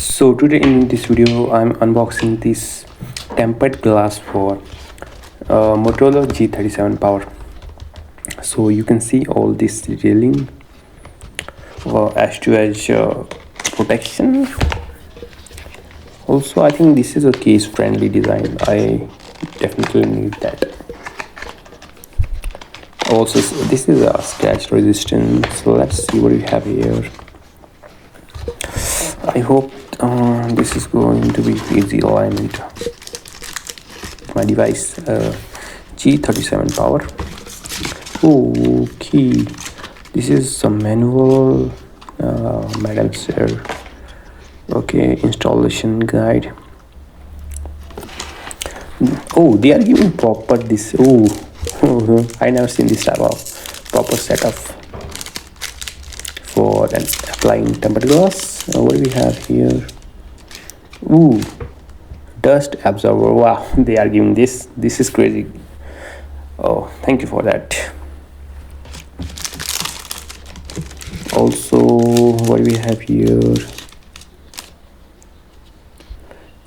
So today in this video I'm unboxing this tempered glass for Motorola G37 Power. So you can see all this detailing, edge to edge protection. Also I think this is a case friendly design. I definitely need that. Also this is a scratch resistant. So let's see what we have here. I hope this is going to be easy alignment. My device G37 Power. Okay, this is some manual madam sir. Okay, installation guide. Oh, they are giving proper this. Oh, I never seen this type of proper setup for applying tempered glass. What do we have here? Ooh, dust absorber. Wow, they are giving this. This is crazy. Oh, thank you for that. Also, what do we have here?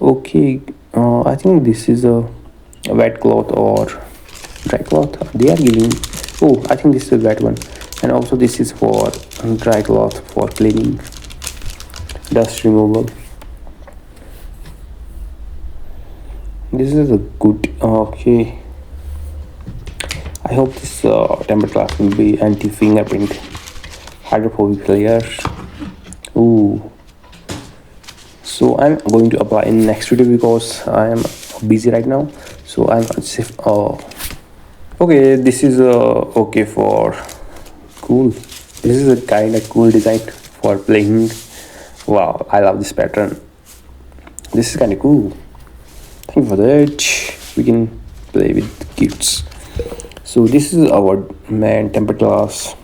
Okay, I think this is a wet cloth or dry cloth. They are giving. Oh, I think this is a wet one, and also this is for dry cloth for cleaning, dust removal. This is a good. Okay, I hope this tempered glass will be anti-fingerprint, hydrophobic layer. Ooh. So I'm going to apply in next video because I am busy right now. So I'm okay. This is okay for cool. This is a kind of cool design for playing. Wow, I love this pattern. This is kind of cool. Thank you for that. We can play with kids. So this is our main tempered glass.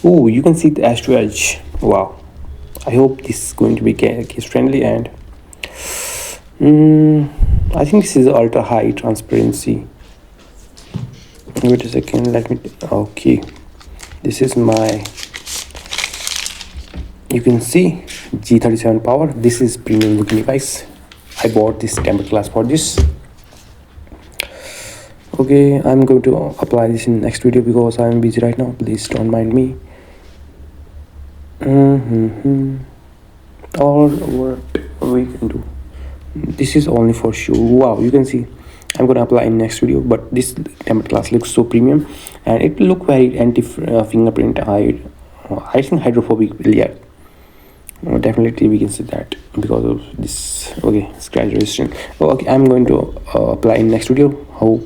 Oh, you can see the edge to edge. Wow, I hope this is going to be case friendly, and I think this is ultra high transparency. Wait a second, let me. Okay, this is my. You can see G37 Power. This is premium looking device. I bought this tempered glass for this. Okay, I'm going to apply this in next video because I'm busy right now. Please don't mind me. Or what we can do. This is only for show. Wow, you can see. I'm gonna apply in next video, but this tempered glass looks so premium, and it will look very anti fingerprint. I think hydrophobic. Yeah, definitely we can see that because of this. Okay, scratch resistant. Okay, I'm going to apply in next video. How